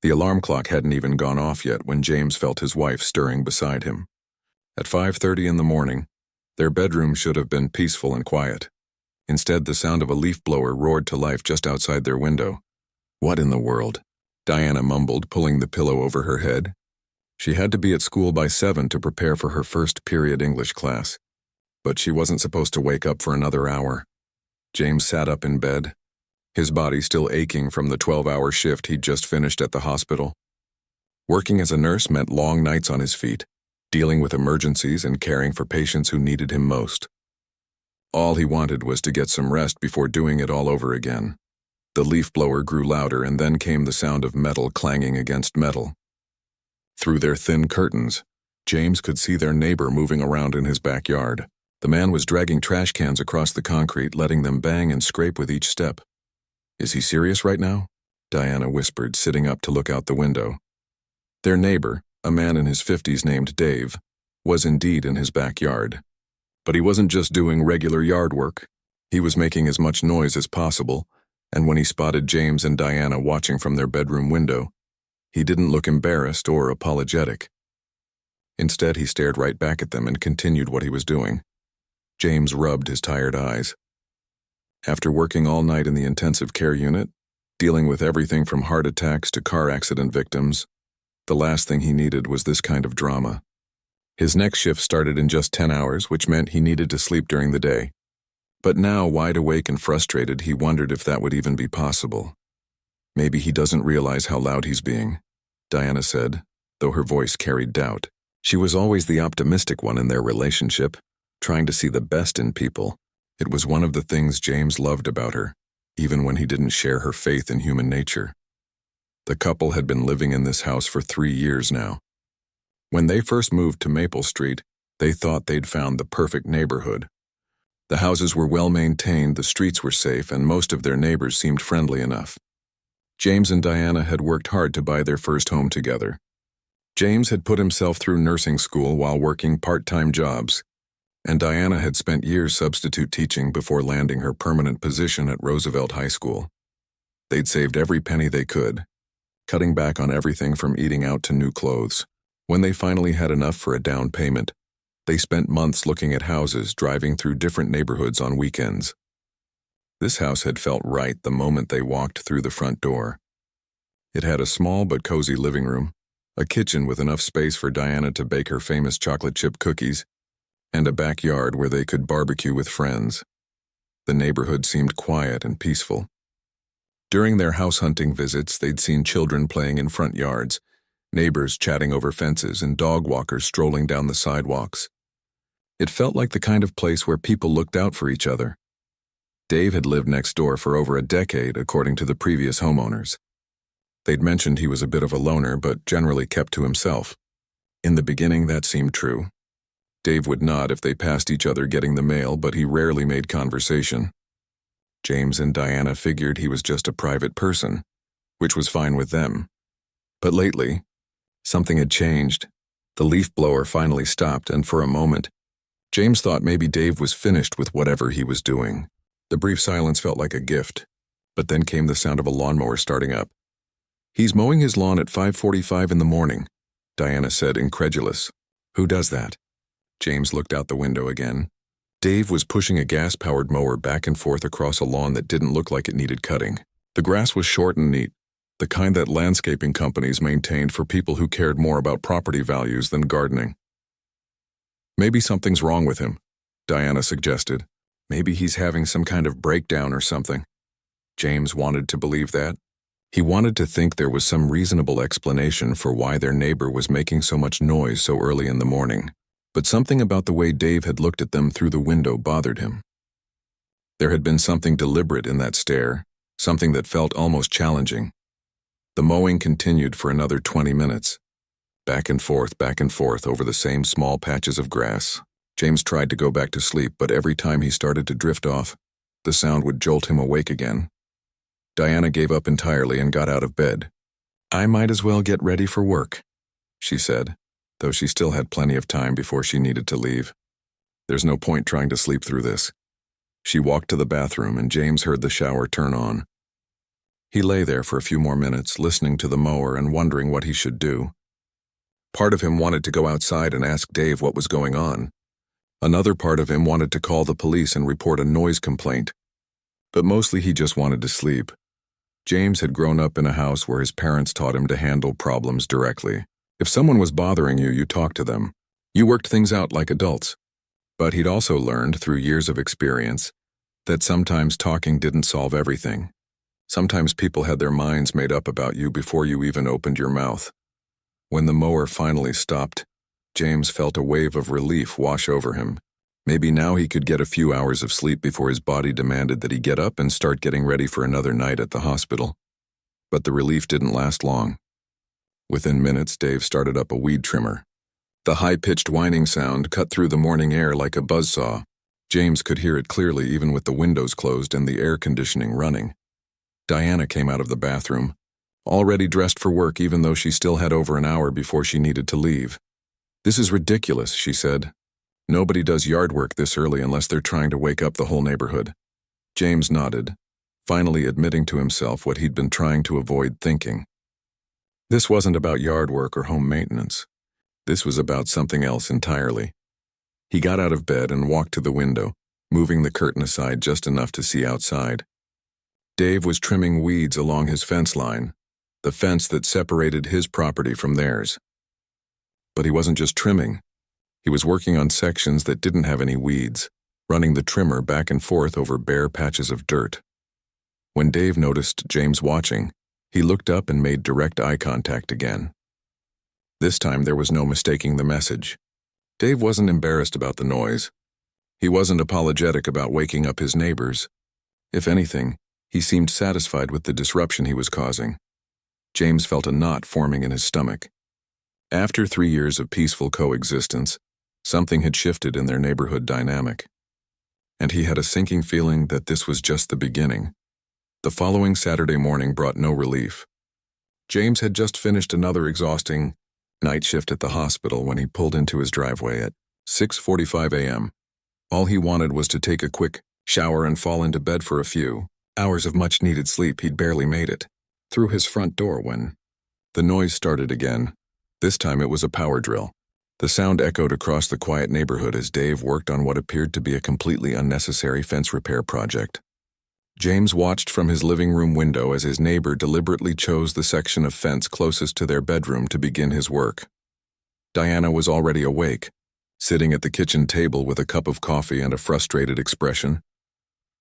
The alarm clock hadn't even gone off yet when James felt his wife stirring beside him. At 5:30 in the morning, their bedroom should have been peaceful and quiet. Instead, the sound of a leaf blower roared to life just outside their window. "What in the world?" Diana mumbled, pulling the pillow over her head. She had to be at school by 7 to prepare for her first period English class. But she wasn't supposed to wake up for another hour. James sat up in bed, his body still aching from the 12-hour shift he'd just finished at the hospital. Working as a nurse meant long nights on his feet, dealing with emergencies and caring for patients who needed him most. All he wanted was to get some rest before doing it all over again. The leaf blower grew louder, and then came the sound of metal clanging against metal. Through their thin curtains, James could see their neighbor moving around in his backyard. The man was dragging trash cans across the concrete, letting them bang and scrape with each step. "Is he serious right now?" Diana whispered, sitting up to look out the window. Their neighbor, a man in his 50s named Dave, was indeed in his backyard. But he wasn't just doing regular yard work. He was making as much noise as possible, and when he spotted James and Diana watching from their bedroom window, he didn't look embarrassed or apologetic. Instead, he stared right back at them and continued what he was doing. James rubbed his tired eyes. After working all night in the intensive care unit, dealing with everything from heart attacks to car accident victims, the last thing he needed was this kind of drama. His next shift started in just 10 hours, which meant he needed to sleep during the day. But now, wide awake and frustrated, he wondered if that would even be possible. "Maybe he doesn't realize how loud he's being," Diana said, though her voice carried doubt. She was always the optimistic one in their relationship, trying to see the best in people. It was one of the things James loved about her, even when he didn't share her faith in human nature. The couple had been living in this house for 3 years now. When they first moved to Maple Street, they thought they'd found the perfect neighborhood. The houses were well maintained, the streets were safe, and most of their neighbors seemed friendly enough. James and Diana had worked hard to buy their first home together. James had put himself through nursing school while working part-time jobs, and Diana had spent years substitute teaching before landing her permanent position at Roosevelt High School. They'd saved every penny they could, cutting back on everything from eating out to new clothes. When they finally had enough for a down payment, they spent months looking at houses, driving through different neighborhoods on weekends. This house had felt right the moment they walked through the front door. It had a small but cozy living room, a kitchen with enough space for Diana to bake her famous chocolate chip cookies, and a backyard where they could barbecue with friends. The neighborhood seemed quiet and peaceful. During their house hunting visits, they'd seen children playing in front yards, neighbors chatting over fences, and dog walkers strolling down the sidewalks. It felt like the kind of place where people looked out for each other. Dave had lived next door for over a decade, according to the previous homeowners. They'd mentioned he was a bit of a loner, but generally kept to himself. In the beginning, that seemed true. Dave would nod if they passed each other getting the mail, but he rarely made conversation. James and Diana figured he was just a private person, which was fine with them. But lately, something had changed. The leaf blower finally stopped, and for a moment, James thought maybe Dave was finished with whatever he was doing. The brief silence felt like a gift, but then came the sound of a lawnmower starting up. "He's mowing his lawn at 5:45 in the morning," Diana said, incredulous. "Who does that?" James looked out the window again. Dave was pushing a gas-powered mower back and forth across a lawn that didn't look like it needed cutting. The grass was short and neat, the kind that landscaping companies maintained for people who cared more about property values than gardening. "Maybe something's wrong with him," Diana suggested. "Maybe he's having some kind of breakdown or something." James wanted to believe that. He wanted to think there was some reasonable explanation for why their neighbor was making so much noise so early in the morning. But something about the way Dave had looked at them through the window bothered him. There had been something deliberate in that stare, something that felt almost challenging. The mowing continued for another 20 minutes. Back and forth over the same small patches of grass. James tried to go back to sleep, but every time he started to drift off, the sound would jolt him awake again. Diana gave up entirely and got out of bed. "I might as well get ready for work," she said, though she still had plenty of time before she needed to leave. "There's no point trying to sleep through this." She walked to the bathroom, and James heard the shower turn on. He lay there for a few more minutes, listening to the mower and wondering what he should do. Part of him wanted to go outside and ask Dave what was going on. Another part of him wanted to call the police and report a noise complaint. But mostly he just wanted to sleep. James had grown up in a house where his parents taught him to handle problems directly. If someone was bothering you, you talked to them. You worked things out like adults. But he'd also learned, through years of experience, that sometimes talking didn't solve everything. Sometimes people had their minds made up about you before you even opened your mouth. When the mower finally stopped, James felt a wave of relief wash over him. Maybe now he could get a few hours of sleep before his body demanded that he get up and start getting ready for another night at the hospital. But the relief didn't last long. Within minutes, Dave started up a weed trimmer. The high-pitched whining sound cut through the morning air like a buzzsaw. James could hear it clearly even with the windows closed and the air conditioning running. Diana came out of the bathroom, already dressed for work even though she still had over an hour before she needed to leave. "This is ridiculous," she said. "Nobody does yard work this early unless they're trying to wake up the whole neighborhood." James nodded, finally admitting to himself what he'd been trying to avoid thinking. This wasn't about yard work or home maintenance. This was about something else entirely. He got out of bed and walked to the window, moving the curtain aside just enough to see outside. Dave was trimming weeds along his fence line, the fence that separated his property from theirs. But he wasn't just trimming. He was working on sections that didn't have any weeds, running the trimmer back and forth over bare patches of dirt. When Dave noticed James watching, he looked up and made direct eye contact again. This time there was no mistaking the message. Dave wasn't embarrassed about the noise. He wasn't apologetic about waking up his neighbors. If anything, he seemed satisfied with the disruption he was causing. James felt a knot forming in his stomach. After 3 years of peaceful coexistence, something had shifted in their neighborhood dynamic. And he had a sinking feeling that this was just the beginning. The following Saturday morning brought no relief. James had just finished another exhausting night shift at the hospital when he pulled into his driveway at 6:45 a.m. All he wanted was to take a quick shower and fall into bed for a few hours of much-needed sleep. He'd barely made it through his front door when the noise started again. This time it was a power drill. The sound echoed across the quiet neighborhood as Dave worked on what appeared to be a completely unnecessary fence repair project. James watched from his living room window as his neighbor deliberately chose the section of fence closest to their bedroom to begin his work. Diana was already awake, sitting at the kitchen table with a cup of coffee and a frustrated expression.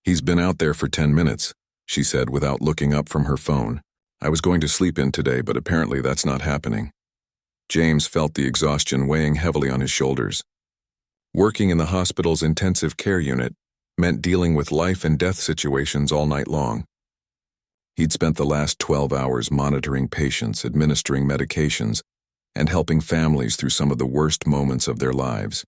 "He's been out there for 10 minutes, she said without looking up from her phone. "I was going to sleep in today, but apparently that's not happening." James felt the exhaustion weighing heavily on his shoulders. Working in the hospital's intensive care unit meant dealing with life and death situations all night long. He'd spent the last 12 hours monitoring patients, administering medications, and helping families through some of the worst moments of their lives.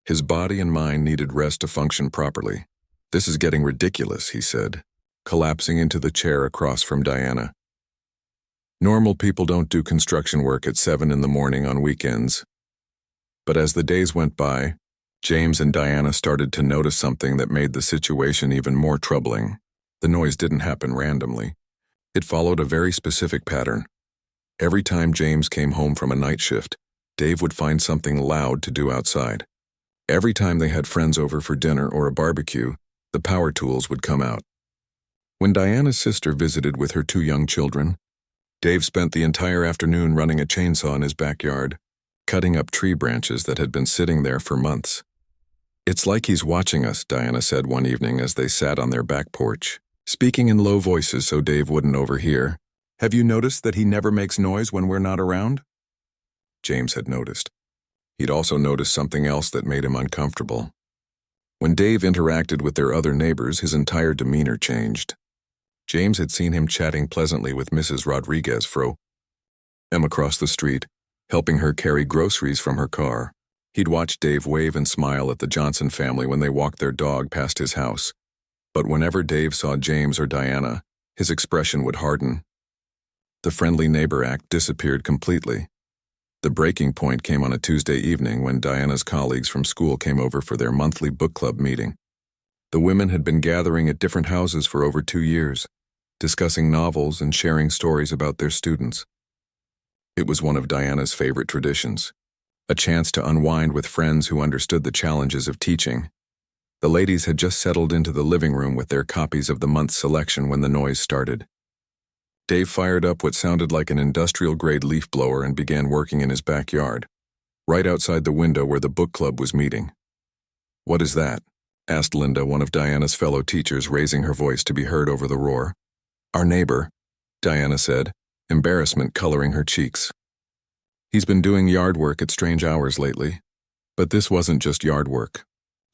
His body and mind needed rest to function properly. "This is getting ridiculous," he said, collapsing into the chair across from Diana. "Normal people don't do construction work at 7 in the morning on weekends." But as the days went by, James and Diana started to notice something that made the situation even more troubling. The noise didn't happen randomly. It followed a very specific pattern. Every time James came home from a night shift, Dave would find something loud to do outside. Every time they had friends over for dinner or a barbecue, the power tools would come out. When Diana's sister visited with her 2 young children, Dave spent the entire afternoon running a chainsaw in his backyard, cutting up tree branches that had been sitting there for months. "It's like he's watching us," Diana said one evening as they sat on their back porch, speaking in low voices so Dave wouldn't overhear. "Have you noticed that he never makes noise when we're not around?" James had noticed. He'd also noticed something else that made him uncomfortable. When Dave interacted with their other neighbors, his entire demeanor changed. James had seen him chatting pleasantly with Mrs. Rodriguez from across the street, helping her carry groceries from her car. He'd watched Dave wave and smile at the Johnson family when they walked their dog past his house. But whenever Dave saw James or Diana, his expression would harden. The friendly neighbor act disappeared completely. The breaking point came on a Tuesday evening when Diana's colleagues from school came over for their monthly book club meeting. The women had been gathering at different houses for over 2 years. discussing novels and sharing stories about their students. It was one of Diana's favorite traditions, a chance to unwind with friends who understood the challenges of teaching. The ladies had just settled into the living room with their copies of the month's selection when the noise started. Dave fired up what sounded like an industrial-grade leaf blower and began working in his backyard, right outside the window where the book club was meeting. "What is that?" asked Linda, one of Diana's fellow teachers, raising her voice to be heard over the roar. "Our neighbor," Diana said, embarrassment coloring her cheeks. "He's been doing yard work at strange hours lately." But this wasn't just yard work.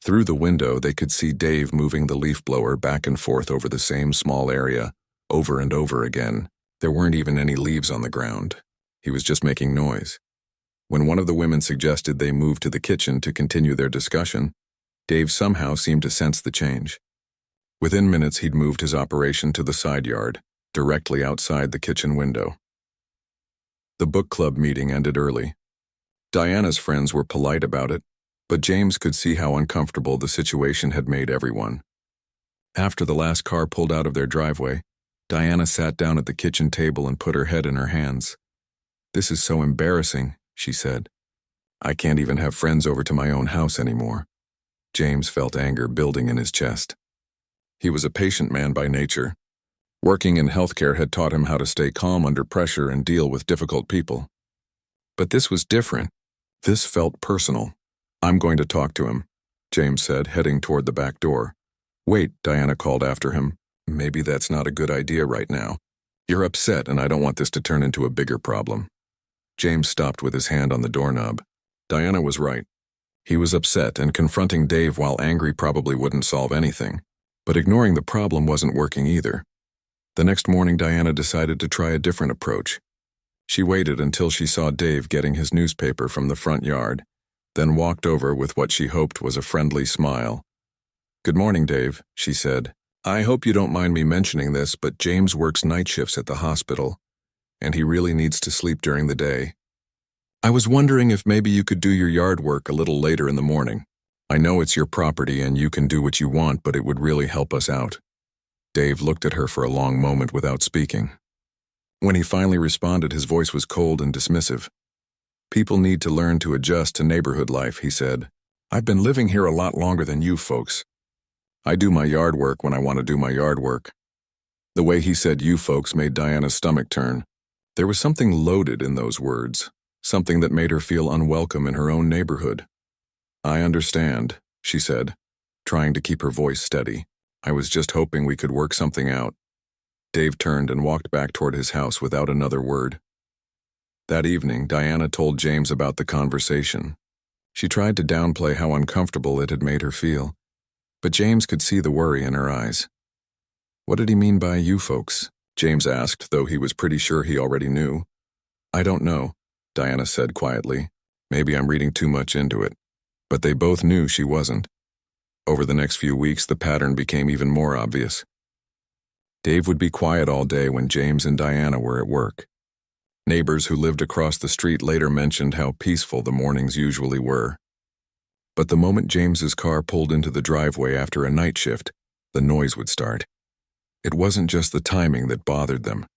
Through the window, they could see Dave moving the leaf blower back and forth over the same small area, over and over again. There weren't even any leaves on the ground. He was just making noise. When one of the women suggested they move to the kitchen to continue their discussion, Dave somehow seemed to sense the change. Within minutes, he'd moved his operation to the side yard, directly outside the kitchen window. The book club meeting ended early. Diana's friends were polite about it, but James could see how uncomfortable the situation had made everyone. After the last car pulled out of their driveway, Diana sat down at the kitchen table and put her head in her hands. "This is so embarrassing," she said. "I can't even have friends over to my own house anymore." James felt anger building in his chest. He was a patient man by nature. Working in healthcare had taught him how to stay calm under pressure and deal with difficult people. But this was different. This felt personal. "I'm going to talk to him," James said, heading toward the back door. "Wait," Diana called after him. "Maybe that's not a good idea right now. You're upset, and I don't want this to turn into a bigger problem." James stopped with his hand on the doorknob. Diana was right. He was upset, and confronting Dave while angry probably wouldn't solve anything. But ignoring the problem wasn't working either. The next morning, Diana decided to try a different approach. She waited until she saw Dave getting his newspaper from the front yard, then walked over with what she hoped was a friendly smile. "Good morning, Dave," she said. "I hope you don't mind me mentioning this, but James works night shifts at the hospital, and he really needs to sleep during the day. I was wondering if maybe you could do your yard work a little later in the morning. I know it's your property and you can do what you want, but it would really help us out." Dave looked at her for a long moment without speaking. When he finally responded, his voice was cold and dismissive. "People need to learn to adjust to neighborhood life," he said. "I've been living here a lot longer than you folks. I do my yard work when I want to do my yard work." The way he said "you folks" made Diana's stomach turn. There was something loaded in those words, something that made her feel unwelcome in her own neighborhood. "I understand," she said, trying to keep her voice steady. "I was just hoping we could work something out." Dave turned and walked back toward his house without another word. That evening, Diana told James about the conversation. She tried to downplay how uncomfortable it had made her feel, but James could see the worry in her eyes. "What did he mean by you folks?" James asked, though he was pretty sure he already knew. "I don't know," Diana said quietly. "Maybe I'm reading too much into it." But they both knew she wasn't. Over the next few weeks, the pattern became even more obvious. Dave would be quiet all day when James and Diana were at work. Neighbors who lived across the street later mentioned how peaceful the mornings usually were. But the moment James's car pulled into the driveway after a night shift, the noise would start. It wasn't just the timing that bothered them.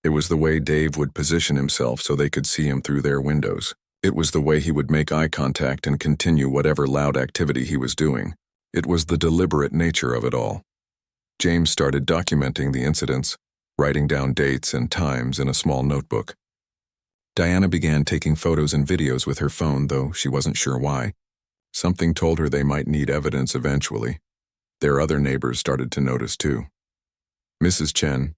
It was the way Dave would position himself so they could see him through their windows. It was the way he would make eye contact and continue whatever loud activity he was doing. It was the deliberate nature of it all. James started documenting the incidents, writing down dates and times in a small notebook. Diana began taking photos and videos with her phone, though she wasn't sure why. Something told her they might need evidence eventually. Their other neighbors started to notice too. Mrs. Chen,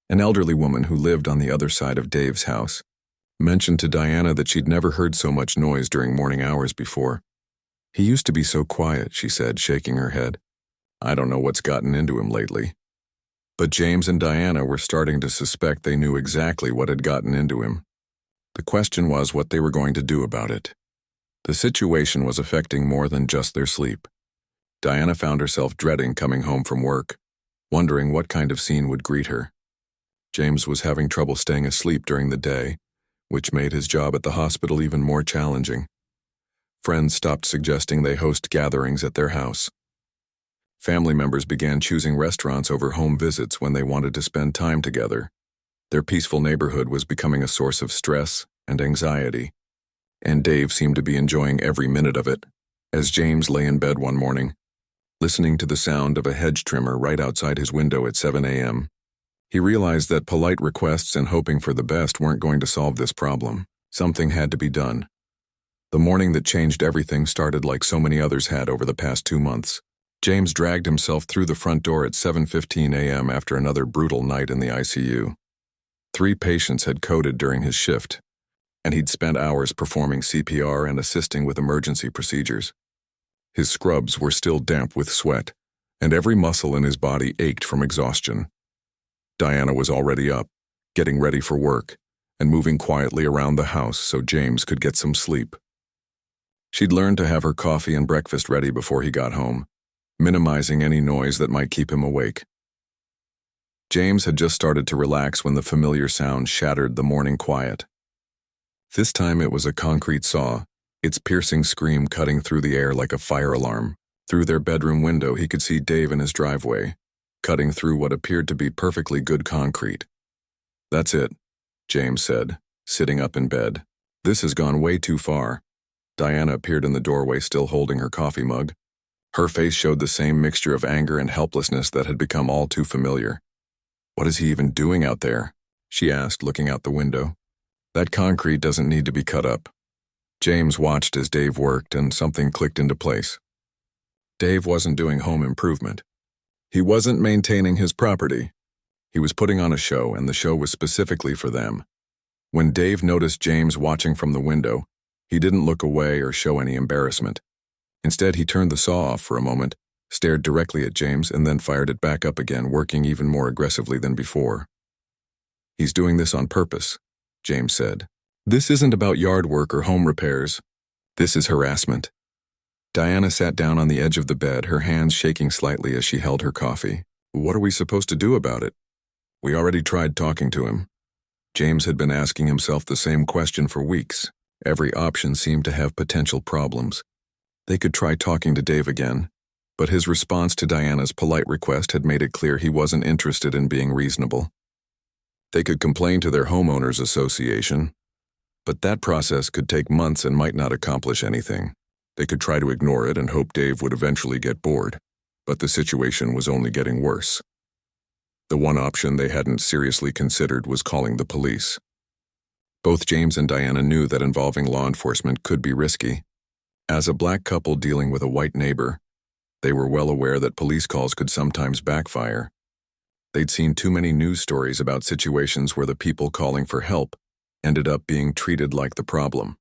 an elderly woman who lived on the other side of Dave's house, mentioned to Diana that she'd never heard so much noise during morning hours before. "He used to be so quiet," she said, shaking her head. "I don't know what's gotten into him lately." But James and Diana were starting to suspect they knew exactly what had gotten into him. The question was what they were going to do about it. The situation was affecting more than just their sleep. Diana found herself dreading coming home from work, wondering what kind of scene would greet her. James was having trouble staying asleep during the day, which made his job at the hospital even more challenging. Friends stopped suggesting they host gatherings at their house. Family members began choosing restaurants over home visits when they wanted to spend time together. Their peaceful neighborhood was becoming a source of stress and anxiety, and Dave seemed to be enjoying every minute of it. As James lay in bed one morning, listening to the sound of a hedge trimmer right outside his window at 7 a.m., he realized that polite requests and hoping for the best weren't going to solve this problem. Something had to be done. The morning that changed everything started like so many others had over the past 2 months. James dragged himself through the front door at 7:15 a.m. after another brutal night in the ICU. 3 patients had coded during his shift, and he'd spent hours performing CPR and assisting with emergency procedures. His scrubs were still damp with sweat, and every muscle in his body ached from exhaustion. Diana was already up, getting ready for work, and moving quietly around the house so James could get some sleep. She'd learned to have her coffee and breakfast ready before he got home, minimizing any noise that might keep him awake. James had just started to relax when the familiar sound shattered the morning quiet. This time it was a concrete saw, its piercing scream cutting through the air like a fire alarm. Through their bedroom window he could see Dave in his driveway, cutting through what appeared to be perfectly good concrete. "That's it," James said, sitting up in bed. "This has gone way too far." Diana appeared in the doorway, still holding her coffee mug. Her face showed the same mixture of anger and helplessness that had become all too familiar. "What is he even doing out there?" she asked, looking out the window. "That concrete doesn't need to be cut up." James watched as Dave worked, and something clicked into place. Dave wasn't doing home improvement. He wasn't maintaining his property. He was putting on a show, and the show was specifically for them. When Dave noticed James watching from the window, he didn't look away or show any embarrassment. Instead, he turned the saw off for a moment, stared directly at James, and then fired it back up again, working even more aggressively than before. "He's doing this on purpose," James said. "This isn't about yard work or home repairs. This is harassment." Diana sat down on the edge of the bed, her hands shaking slightly as she held her coffee. "What are we supposed to do about it?" "We already tried talking to him." James had been asking himself the same question for weeks. Every option seemed to have potential problems. They could try talking to Dave again, but his response to Diana's polite request had made it clear he wasn't interested in being reasonable. They could complain to their homeowners association, but that process could take months and might not accomplish anything. They could try to ignore it and hope Dave would eventually get bored, but the situation was only getting worse. The one option they hadn't seriously considered was calling the police. Both James and Diana knew that involving law enforcement could be risky. As a black couple dealing with a white neighbor, they were well aware that police calls could sometimes backfire. They'd seen too many news stories about situations where the people calling for help ended up being treated like the problem.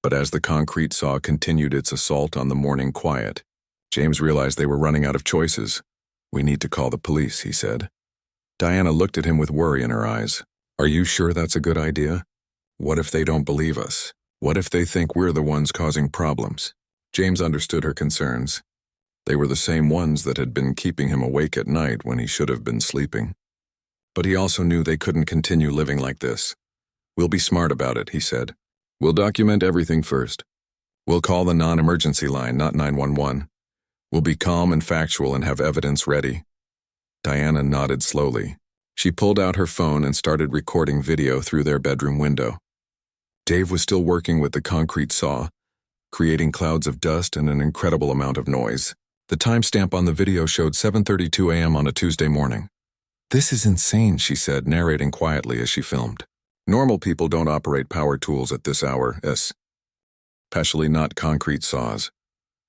But as the concrete saw continued its assault on the morning quiet, James realized they were running out of choices. "We need to call the police," he said. Diana looked at him with worry in her eyes. "Are you sure that's a good idea? What if they don't believe us? What if they think we're the ones causing problems?" James understood her concerns. They were the same ones that had been keeping him awake at night when he should have been sleeping. But he also knew they couldn't continue living like this. "We'll be smart about it," he said. "We'll document everything first. We'll call the non-emergency line, not 911. We'll be calm and factual and have evidence ready." Diana nodded slowly. She pulled out her phone and started recording video through their bedroom window. Dave was still working with the concrete saw, creating clouds of dust and an incredible amount of noise. The timestamp on the video showed 7:32 a.m. on a Tuesday morning. "This is insane," she said, narrating quietly as she filmed. "Normal people don't operate power tools at this hour, especially not concrete saws."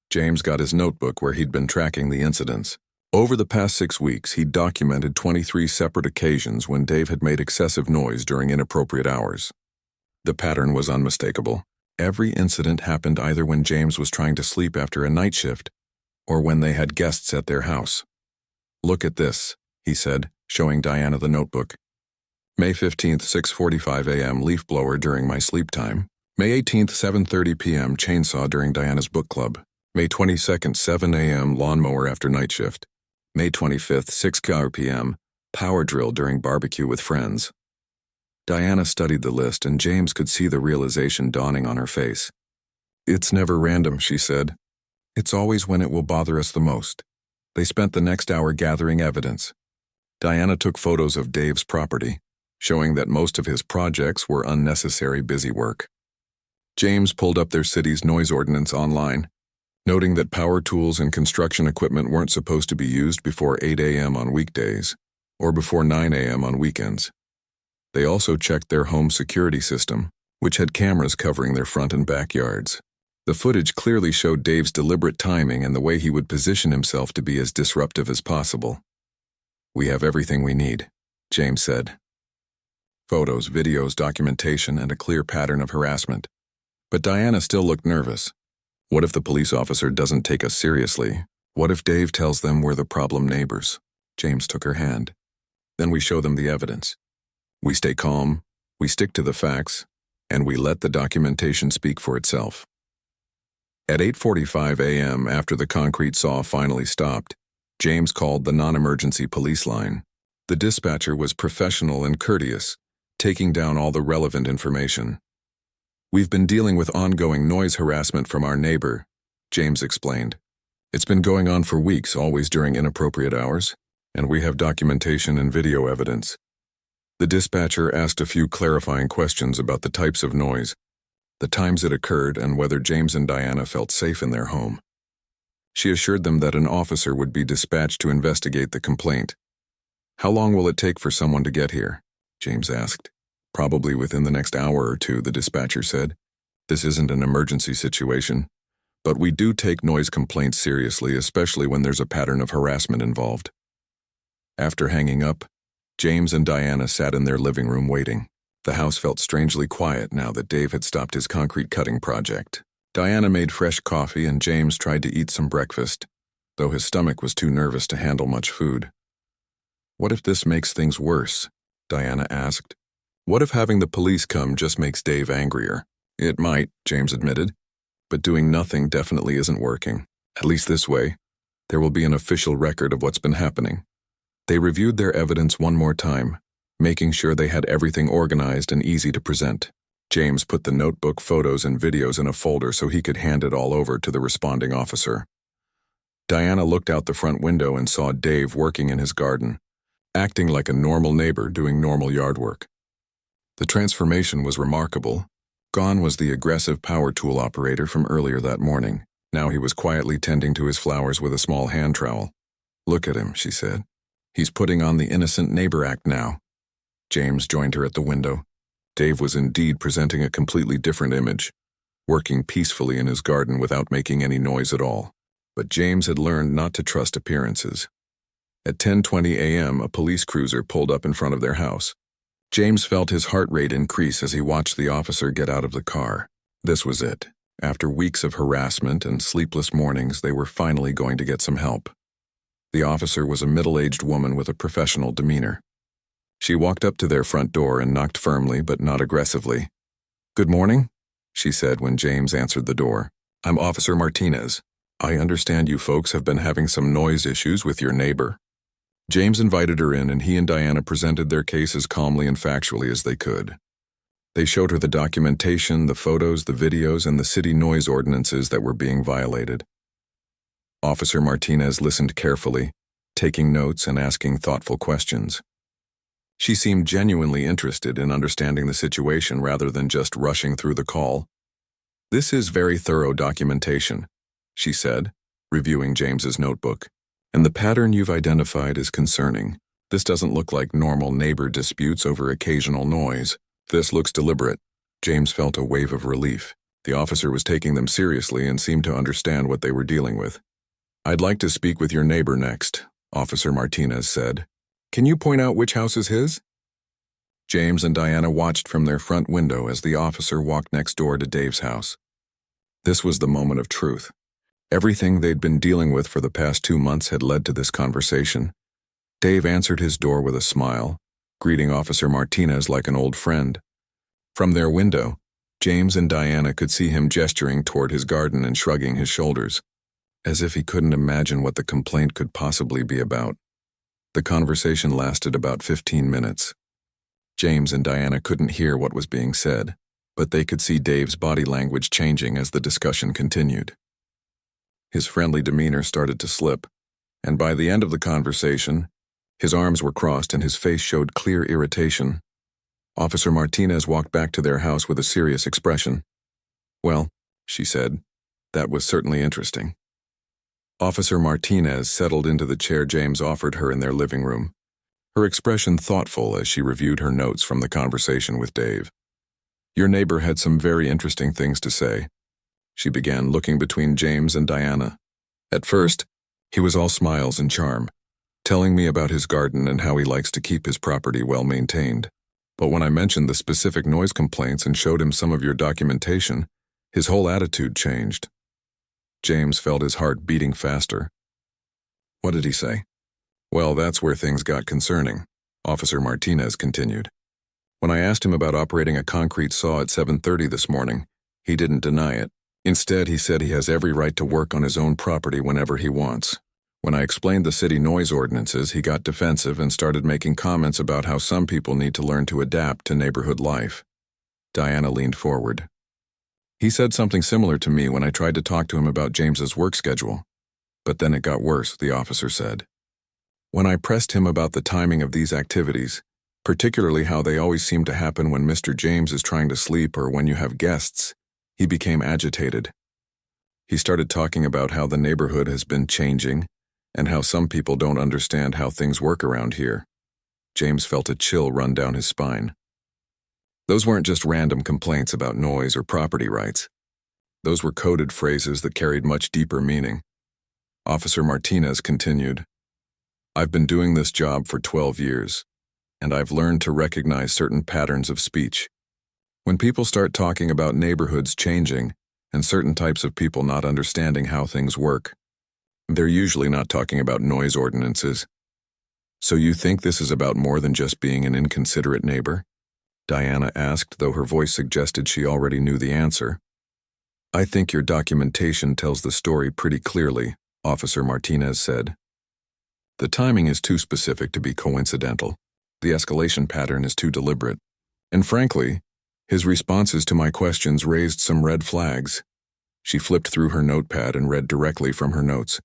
James got his notebook where he'd been tracking the incidents. Over the past 6 weeks, he'd documented 23 separate occasions when Dave had made excessive noise during inappropriate hours. The pattern was unmistakable. Every incident happened either when James was trying to sleep after a night shift or when they had guests at their house. "Look at this," he said, showing Diana the notebook. "May 15th, 6:45 a.m. leaf blower during my sleep time. May 18th, 7:30 p.m. chainsaw during Diana's book club. May 22nd, 7 a.m. lawnmower after night shift. May 25th, 6 p.m. power drill during barbecue with friends." Diana studied the list, and James could see the realization dawning on her face. "It's never random," she said. "It's always when it will bother us the most." They spent the next hour gathering evidence. Diana took photos of Dave's property, showing that most of his projects were unnecessary busy work. James pulled up their city's noise ordinance online, noting that power tools and construction equipment weren't supposed to be used before 8 a.m. on weekdays or before 9 a.m. on weekends. They also checked their home security system, which had cameras covering their front and backyards. The footage clearly showed Dave's deliberate timing and the way he would position himself to be as disruptive as possible. "We have everything we need," James said. Photos, videos, documentation, and a clear pattern of harassment. But Diana still looked nervous. What if the police officer doesn't take us seriously? What if Dave tells them we're the problem neighbors? James took her hand. Then we show them the evidence. We stay calm, we stick to the facts, and we let the documentation speak for itself. At 8:45 a.m., after the concrete saw finally stopped, James called the non-emergency police line. The dispatcher was professional and courteous, taking down all the relevant information. "We've been dealing with ongoing noise harassment from our neighbor," James explained. "It's been going on for weeks, always during inappropriate hours, and we have documentation and video evidence." The dispatcher asked a few clarifying questions about the types of noise, the times it occurred, and whether James and Diana felt safe in their home. She assured them that an officer would be dispatched to investigate the complaint. "How long will it take for someone to get here?" James asked. "Probably within the next hour or two," the dispatcher said. "This isn't an emergency situation, but we do take noise complaints seriously, especially when there's a pattern of harassment involved." After hanging up, James and Diana sat in their living room waiting. The house felt strangely quiet now that Dave had stopped his concrete cutting project. Diana made fresh coffee and James tried to eat some breakfast, though his stomach was too nervous to handle much food. "What if this makes things worse?" Diana asked. "What if having the police come just makes Dave angrier?" "It might," James admitted, "but doing nothing definitely isn't working. At least this way, there will be an official record of what's been happening." They reviewed their evidence one more time, making sure they had everything organized and easy to present. James put the notebook, photos, and videos in a folder so he could hand it all over to the responding officer. Diana looked out the front window and saw Dave working in his garden, acting like a normal neighbor doing normal yard work. The transformation was remarkable. Gone was the aggressive power tool operator from earlier that morning. Now he was quietly tending to his flowers with a small hand trowel. "Look at him," she said. "He's putting on the innocent neighbor act now." James joined her at the window. Dave was indeed presenting a completely different image, working peacefully in his garden without making any noise at all. But James had learned not to trust appearances. At 10:20 a.m., a police cruiser pulled up in front of their house. James felt his heart rate increase as he watched the officer get out of the car. This was it. After weeks of harassment and sleepless mornings, they were finally going to get some help. The officer was a middle-aged woman with a professional demeanor. She walked up to their front door and knocked firmly but not aggressively. "Good morning," she said when James answered the door. "I'm Officer Martinez. I understand you folks have been having some noise issues with your neighbor." James invited her in and he and Diana presented their case as calmly and factually as they could. They showed her the documentation, the photos, the videos, and the city noise ordinances that were being violated. Officer Martinez listened carefully, taking notes and asking thoughtful questions. She seemed genuinely interested in understanding the situation rather than just rushing through the call. "This is very thorough documentation," she said, reviewing James's notebook. "And the pattern you've identified is concerning. This doesn't look like normal neighbor disputes over occasional noise. This looks deliberate." James felt a wave of relief. The officer was taking them seriously and seemed to understand what they were dealing with. "I'd like to speak with your neighbor next," Officer Martinez said. "Can you point out which house is his?" James and Diana watched from their front window as the officer walked next door to Dave's house. This was the moment of truth. Everything they'd been dealing with for the past 2 months had led to this conversation. Dave answered his door with a smile, greeting Officer Martinez like an old friend. From their window, James and Diana could see him gesturing toward his garden and shrugging his shoulders, as if he couldn't imagine what the complaint could possibly be about. The conversation lasted about 15 minutes. James and Diana couldn't hear what was being said, but they could see Dave's body language changing as the discussion continued. His friendly demeanor started to slip, and by the end of the conversation, his arms were crossed and his face showed clear irritation. Officer Martinez walked back to their house with a serious expression. "Well," she said, "that was certainly interesting." Officer Martinez settled into the chair James offered her in their living room, her expression thoughtful as she reviewed her notes from the conversation with Dave. "Your neighbor had some very interesting things to say." She began, looking between James and Diana. "At first, he was all smiles and charm, telling me about his garden and how he likes to keep his property well maintained. But when I mentioned the specific noise complaints and showed him some of your documentation, his whole attitude changed." James felt his heart beating faster. "What did he say?" "Well, that's where things got concerning," Officer Martinez continued. "When I asked him about operating a concrete saw at 7:30 this morning, he didn't deny it. Instead, he said he has every right to work on his own property whenever he wants. When I explained the city noise ordinances, he got defensive and started making comments about how some people need to learn to adapt to neighborhood life." Diana leaned forward. "He said something similar to me when I tried to talk to him about James's work schedule. But then it got worse," the officer said. "When I pressed him about the timing of these activities, particularly how they always seem to happen when Mr. James is trying to sleep or when you have guests, he became agitated. He started talking about how the neighborhood has been changing and how some people don't understand how things work around here." James felt a chill run down his spine. Those weren't just random complaints about noise or property rights. Those were coded phrases that carried much deeper meaning. Officer Martinez continued, "I've been doing this job for 12 years, and I've learned to recognize certain patterns of speech. When people start talking about neighborhoods changing and certain types of people not understanding how things work, they're usually not talking about noise ordinances." "So you think this is about more than just being an inconsiderate neighbor?" Diana asked, though her voice suggested she already knew the answer. "I think your documentation tells the story pretty clearly," Officer Martinez said. "The timing is too specific to be coincidental. The escalation pattern is too deliberate. And frankly, his responses to my questions raised some red flags." She flipped through her notepad and read directly from her notes.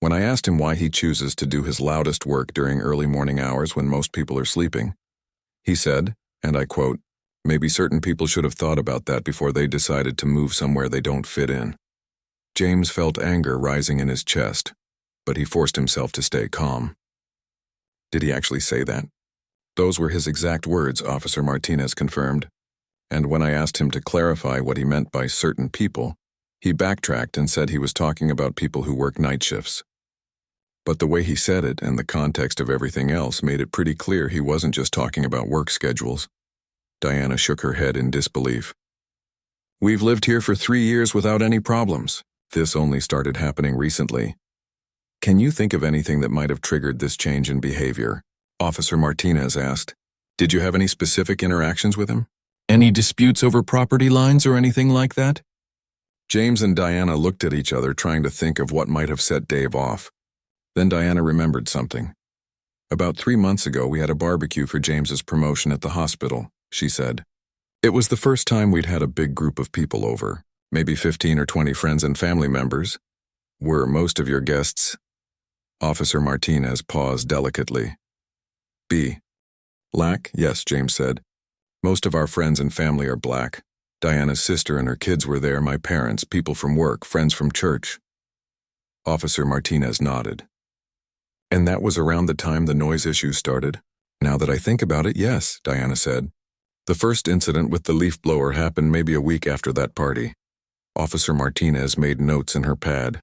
"When I asked him why he chooses to do his loudest work during early morning hours when most people are sleeping, he said, and I quote, 'Maybe certain people should have thought about that before they decided to move somewhere they don't fit in.'" James felt anger rising in his chest, but he forced himself to stay calm. "Did he actually say that?" "Those were his exact words," Officer Martinez confirmed. "And when I asked him to clarify what he meant by certain people, he backtracked and said he was talking about people who work night shifts. But the way he said it and the context of everything else made it pretty clear he wasn't just talking about work schedules." Diana shook her head in disbelief. "We've lived here for 3 years without any problems. This only started happening recently. Can you think of anything that might have triggered this change in behavior?" Officer Martinez asked. "Did you have any specific interactions with him? Any disputes over property lines or anything like that?" James and Diana looked at each other, trying to think of what might have set Dave off. Then Diana remembered something. "About 3 months ago, we had a barbecue for James's promotion at the hospital," she said. "It was the first time we'd had a big group of people over, maybe 15 or 20 friends and family members. Were most of your guests?" Officer Martinez paused delicately. "Black? Yes," James said. "Most of our friends and family are black. Diana's sister and her kids were there, my parents, people from work, friends from church." Officer Martinez nodded. "And that was around the time the noise issues started?" "Now that I think about it, yes," Diana said. "The first incident with the leaf blower happened maybe a week after that party." Officer Martinez made notes in her pad.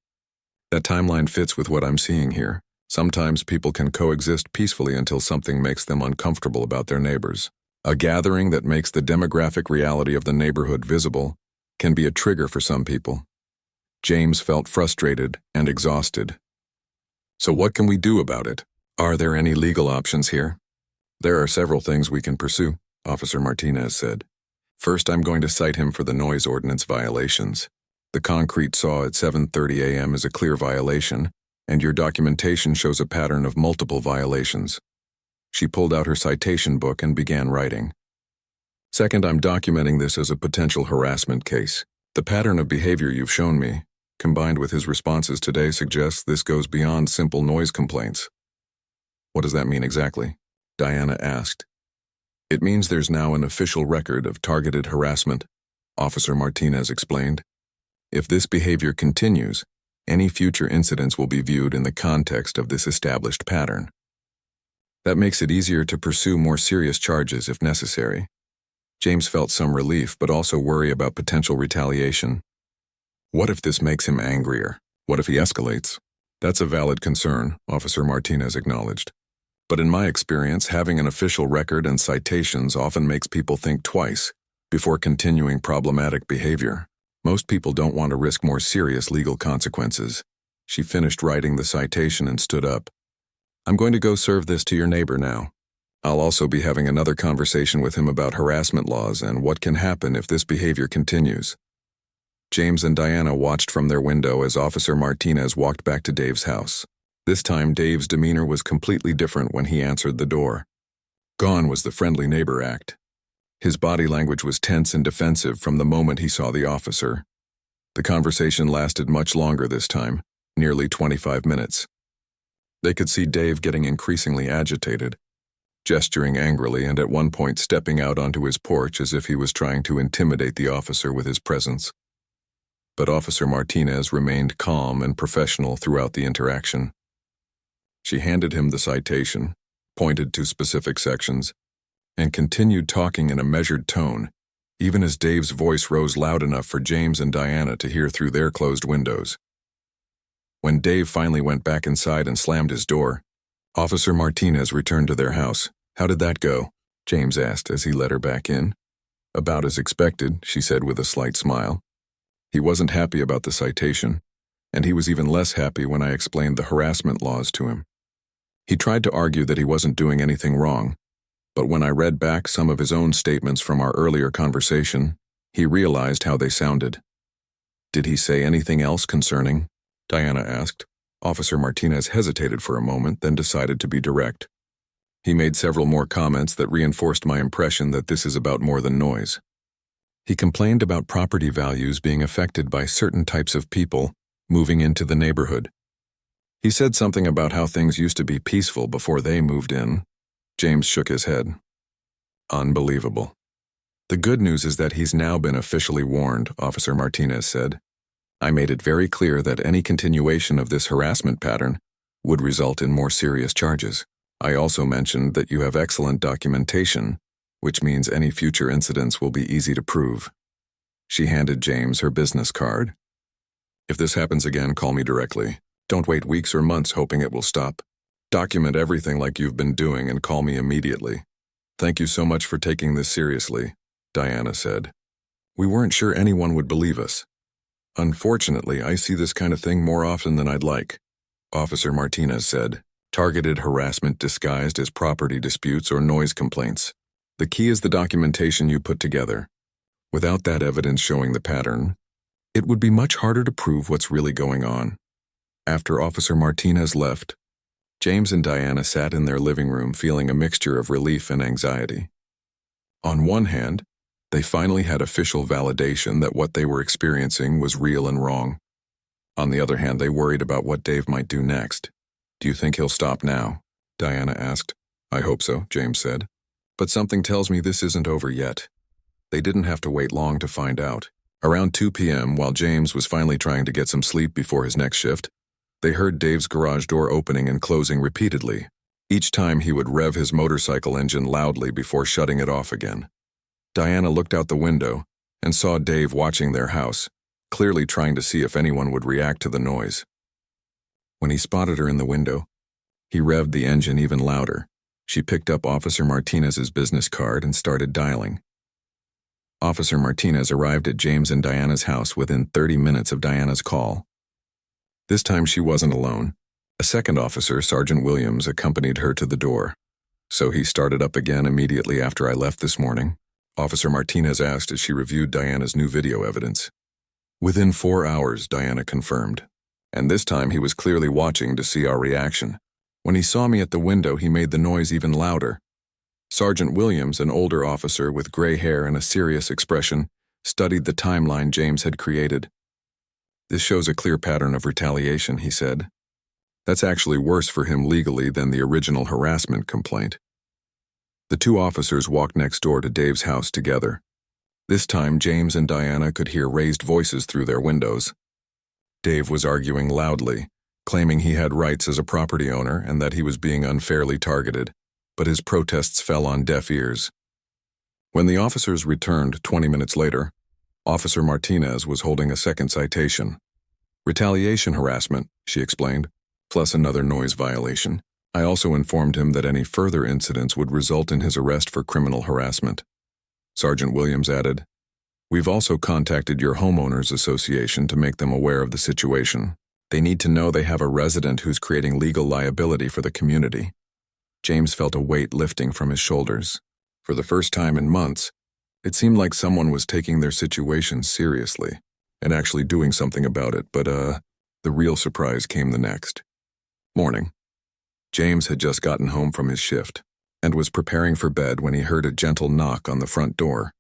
"That timeline fits with what I'm seeing here. Sometimes people can coexist peacefully until something makes them uncomfortable about their neighbors. A gathering that makes the demographic reality of the neighborhood visible can be a trigger for some people." James felt frustrated and exhausted. "So what can we do about it? Are there any legal options here?" "There are several things we can pursue," Officer Martinez said. "First, I'm going to cite him for the noise ordinance violations. The concrete saw at 7:30 a.m. is a clear violation, and your documentation shows a pattern of multiple violations." She pulled out her citation book and began writing. "Second, I'm documenting this as a potential harassment case. The pattern of behavior you've shown me, combined with his responses today, suggests this goes beyond simple noise complaints. What does that mean exactly? Diana asked. It means there's now an official record of targeted harassment, Officer Martinez explained. If this behavior continues, any future incidents will be viewed in the context of this established pattern. That makes it easier to pursue more serious charges if necessary. James felt some relief but also worry about potential retaliation. What if this makes him angrier? What if he escalates? That's a valid concern, Officer Martinez acknowledged. But in my experience, having an official record and citations often makes people think twice before continuing problematic behavior. Most people don't want to risk more serious legal consequences. She finished writing the citation and stood up. I'm going to go serve this to your neighbor now. I'll also be having another conversation with him about harassment laws and what can happen if this behavior continues. James and Diana watched from their window as Officer Martinez walked back to Dave's house. This time, Dave's demeanor was completely different when he answered the door. Gone was the friendly neighbor act. His body language was tense and defensive from the moment he saw the officer. The conversation lasted much longer this time, nearly 25 minutes. They could see Dave getting increasingly agitated, gesturing angrily and at one point stepping out onto his porch as if he was trying to intimidate the officer with his presence. But Officer Martinez remained calm and professional throughout the interaction. She handed him the citation, pointed to specific sections, and continued talking in a measured tone, even as Dave's voice rose loud enough for James and Diana to hear through their closed windows. When Dave finally went back inside and slammed his door, Officer Martinez returned to their house. How did that go? James asked as he let her back in. About as expected, she said with a slight smile. He wasn't happy about the citation, and he was even less happy when I explained the harassment laws to him. He tried to argue that he wasn't doing anything wrong, but when I read back some of his own statements from our earlier conversation, he realized how they sounded. Did he say anything else concerning? Diana asked. Officer Martinez hesitated for a moment, then decided to be direct. He made several more comments that reinforced my impression that this is about more than noise. He complained about property values being affected by certain types of people moving into the neighborhood. He said something about how things used to be peaceful before they moved in. James shook his head. Unbelievable. The good news is that he's now been officially warned, Officer Martinez said. I made it very clear that any continuation of this harassment pattern would result in more serious charges. I also mentioned that you have excellent documentation, which means any future incidents will be easy to prove. She handed James her business card. If this happens again, call me directly. Don't wait weeks or months hoping it will stop. Document everything like you've been doing and call me immediately. Thank you so much for taking this seriously, Diana said. We weren't sure anyone would believe us. Unfortunately, I see this kind of thing more often than I'd like, Officer Martinez said. Targeted harassment disguised as property disputes or noise complaints. The key is the documentation you put together. Without that evidence showing the pattern, it would be much harder to prove what's really going on. After Officer Martinez left, James and Diana sat in their living room feeling a mixture of relief and anxiety. On one hand, they finally had official validation that what they were experiencing was real and wrong. On the other hand, they worried about what Dave might do next. Do you think he'll stop now? Diana asked. I hope so, James said. But something tells me this isn't over yet. They didn't have to wait long to find out. Around 2 p.m., while James was finally trying to get some sleep before his next shift, they heard Dave's garage door opening and closing repeatedly. Each time he would rev his motorcycle engine loudly before shutting it off again. Diana looked out the window and saw Dave watching their house, clearly trying to see if anyone would react to the noise. When he spotted her in the window, he revved the engine even louder. She picked up Officer Martinez's business card and started dialing. Officer Martinez arrived at James and Diana's house within 30 minutes of Diana's call. This time she wasn't alone. A second officer, Sergeant Williams, accompanied her to the door. So he started up again immediately after I left this morning, Officer Martinez asked as she reviewed Diana's new video evidence. Within 4 hours, Diana confirmed. And this time he was clearly watching to see our reaction. When he saw me at the window, he made the noise even louder. Sergeant Williams, an older officer with gray hair and a serious expression, studied the timeline James had created. This shows a clear pattern of retaliation, he said. That's actually worse for him legally than the original harassment complaint. The two officers walked next door to Dave's house together. This time, James and Diana could hear raised voices through their windows. Dave was arguing loudly, claiming he had rights as a property owner and that he was being unfairly targeted, but his protests fell on deaf ears. When the officers returned 20 minutes later, Officer Martinez was holding a second citation. Retaliation harassment, she explained, plus another noise violation. I also informed him that any further incidents would result in his arrest for criminal harassment. Sergeant Williams added, "We've also contacted your homeowners association to make them aware of the situation. They need to know they have a resident who's creating legal liability for the community." James felt a weight lifting from his shoulders. For the first time in months, it seemed like someone was taking their situation seriously and actually doing something about it, but the real surprise came the next morning. James had just gotten home from his shift and was preparing for bed when he heard a gentle knock on the front door.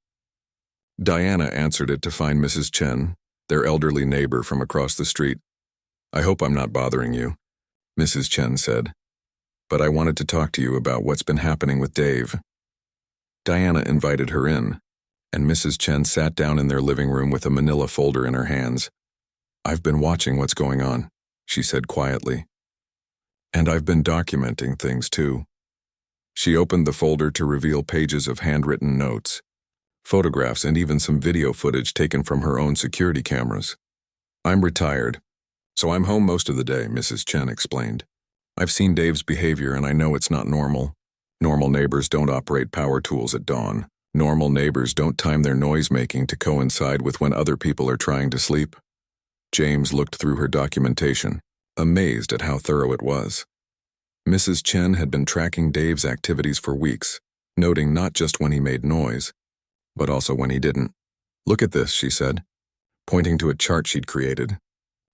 Diana answered it to find Mrs. Chen, their elderly neighbor from across the street. "I hope I'm not bothering you," Mrs. Chen said, "but I wanted to talk to you about what's been happening with Dave." Diana invited her in, and Mrs. Chen sat down in their living room with a manila folder in her hands. "I've been watching what's going on," she said quietly. "And I've been documenting things too." She opened the folder to reveal pages of handwritten notes, photographs, and even some video footage taken from her own security cameras. "I'm retired, so I'm home most of the day," Mrs. Chen explained. "I've seen Dave's behavior and I know it's not normal. Normal neighbors don't operate power tools at dawn. Normal neighbors don't time their noise-making to coincide with when other people are trying to sleep." James looked through her documentation, amazed at how thorough it was. Mrs. Chen had been tracking Dave's activities for weeks, noting not just when he made noise, but also when he didn't. "Look at this," she said, pointing to a chart she'd created.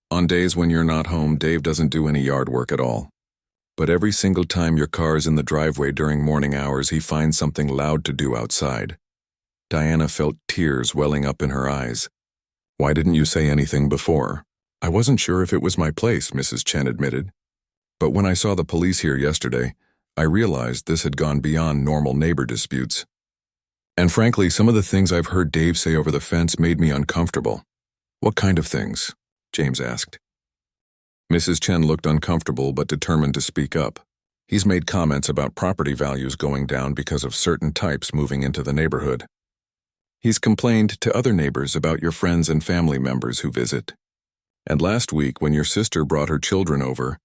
"On days when you're not home, Dave doesn't do any yard work at all. But every single time your car's in the driveway during morning hours, he finds something loud to do outside." Diana felt tears welling up in her eyes. "Why didn't you say anything before?" "I wasn't sure if it was my place," Mrs. Chen admitted. "But when I saw the police here yesterday, I realized this had gone beyond normal neighbor disputes. And frankly, some of the things I've heard Dave say over the fence made me uncomfortable." "What kind of things?" James asked. Mrs. Chen looked uncomfortable but determined to speak up. "He's made comments about property values going down because of certain types moving into the neighborhood. He's complained to other neighbors about your friends and family members who visit. And last week, when your sister brought her children over,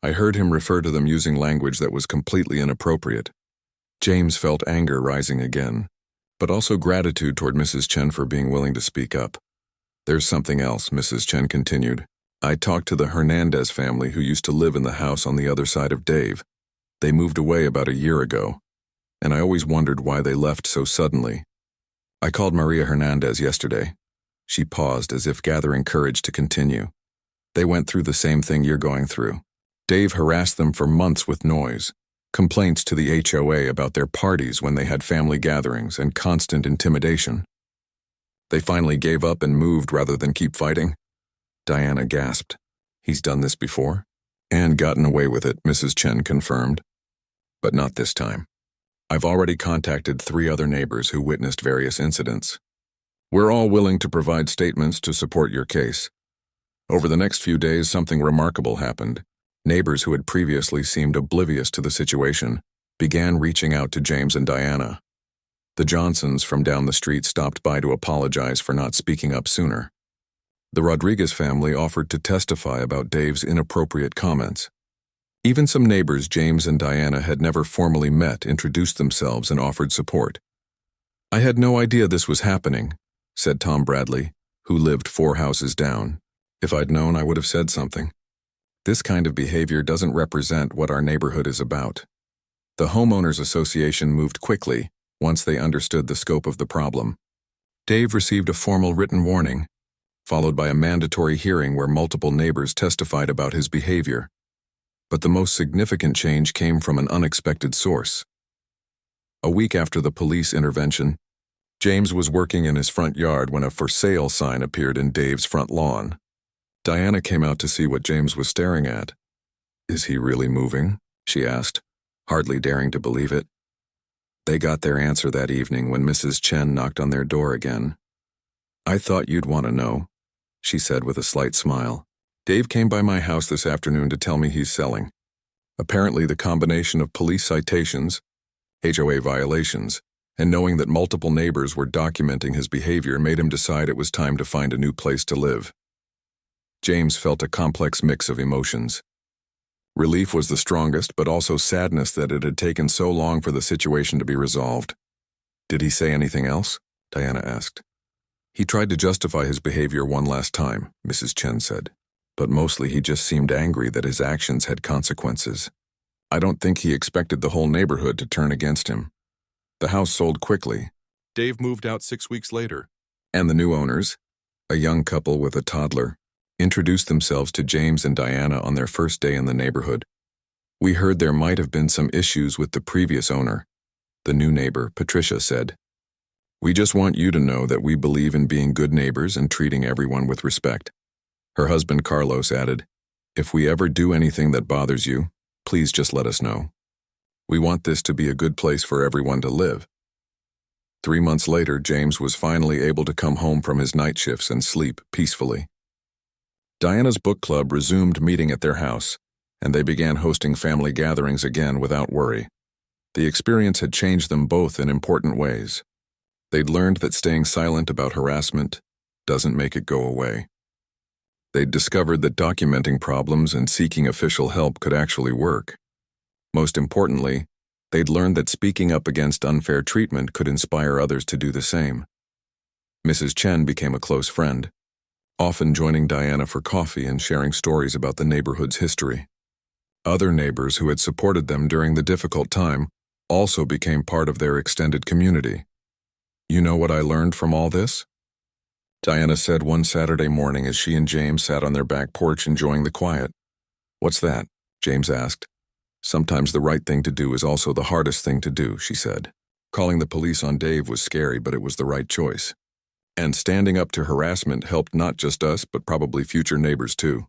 I heard him refer to them using language that was completely inappropriate." James felt anger rising again, but also gratitude toward Mrs. Chen for being willing to speak up. "There's something else," Mrs. Chen continued. "I talked to the Hernandez family who used to live in the house on the other side of Dave. They moved away about a year ago, and I always wondered why they left so suddenly. I called Maria Hernandez yesterday." She paused as if gathering courage to continue. "They went through the same thing you're going through. Dave harassed them for months with noise, complaints to the HOA about their parties when they had family gatherings, and constant intimidation. They finally gave up and moved rather than keep fighting." Diana gasped. "He's done this before?" "And gotten away with it," Mrs. Chen confirmed. "But not this time. I've already contacted 3 other neighbors who witnessed various incidents. We're all willing to provide statements to support your case." Over the next few days, something remarkable happened. Neighbors who had previously seemed oblivious to the situation began reaching out to James and Diana. The Johnsons from down the street stopped by to apologize for not speaking up sooner. The Rodriguez family offered to testify about Dave's inappropriate comments. Even some neighbors James and Diana had never formally met introduced themselves and offered support. "I had no idea this was happening," said Tom Bradley, who lived 4 houses down. "If I'd known, I would have said something. This kind of behavior doesn't represent what our neighborhood is about." The homeowners association moved quickly once they understood the scope of the problem. Dave received a formal written warning, followed by a mandatory hearing where multiple neighbors testified about his behavior. But the most significant change came from an unexpected source. A week after the police intervention, James was working in his front yard when a "for sale" sign appeared in Dave's front lawn. Diana came out to see what James was staring at. "Is he really moving?" she asked, hardly daring to believe it. They got their answer that evening when Mrs. Chen knocked on their door again. "I thought you'd want to know," she said with a slight smile. "Dave came by my house this afternoon to tell me he's selling. Apparently the combination of police citations, HOA violations, and knowing that multiple neighbors were documenting his behavior made him decide it was time to find a new place to live." James felt a complex mix of emotions. Relief was the strongest, but also sadness that it had taken so long for the situation to be resolved. "Did he say anything else?" Diana asked. "He tried to justify his behavior one last time," Mrs. Chen said, "but mostly he just seemed angry that his actions had consequences. I don't think he expected the whole neighborhood to turn against him. The house sold quickly. Dave moved out 6 weeks later. And the new owners, a young couple with a toddler, introduced themselves to James and Diana on their first day in the neighborhood. We heard there might have been some issues with the previous owner," the new neighbor, Patricia, said. "We just want you to know that we believe in being good neighbors and treating everyone with respect." Her husband, Carlos, added, "If we ever do anything that bothers you, please just let us know. We want this to be a good place for everyone to live." 3 months later, James was finally able to come home from his night shifts and sleep peacefully. Diana's book club resumed meeting at their house, and they began hosting family gatherings again without worry. The experience had changed them both in important ways. They'd learned that staying silent about harassment doesn't make it go away. They'd discovered that documenting problems and seeking official help could actually work. Most importantly, they'd learned that speaking up against unfair treatment could inspire others to do the same. Mrs. Chen became a close friend, often joining Diana for coffee and sharing stories about the neighborhood's history. Other neighbors who had supported them during the difficult time also became part of their extended community. "You know what I learned from all this?" Diana said one Saturday morning as she and James sat on their back porch enjoying the quiet. "What's that?" James asked. "Sometimes the right thing to do is also the hardest thing to do," she said. "Calling the police on Dave was scary, but it was the right choice. And standing up to harassment helped not just us, but probably future neighbors too."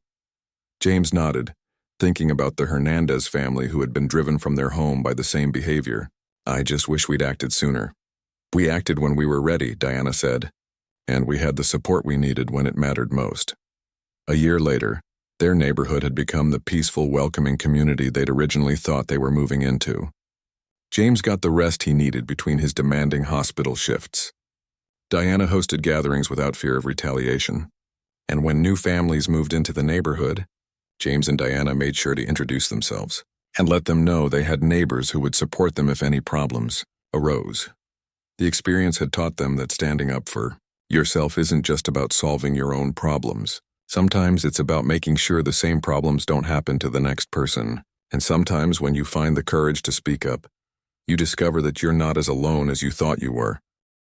James nodded, thinking about the Hernandez family who had been driven from their home by the same behavior. "I just wish we'd acted sooner." "We acted when we were ready," Diana said, "and we had the support we needed when it mattered most." A year later, their neighborhood had become the peaceful, welcoming community they'd originally thought they were moving into. James got the rest he needed between his demanding hospital shifts. Diana hosted gatherings without fear of retaliation, and when new families moved into the neighborhood, James and Diana made sure to introduce themselves and let them know they had neighbors who would support them if any problems arose. The experience had taught them that standing up for yourself isn't just about solving your own problems. Sometimes it's about making sure the same problems don't happen to the next person, and sometimes when you find the courage to speak up, you discover that you're not as alone as you thought you were.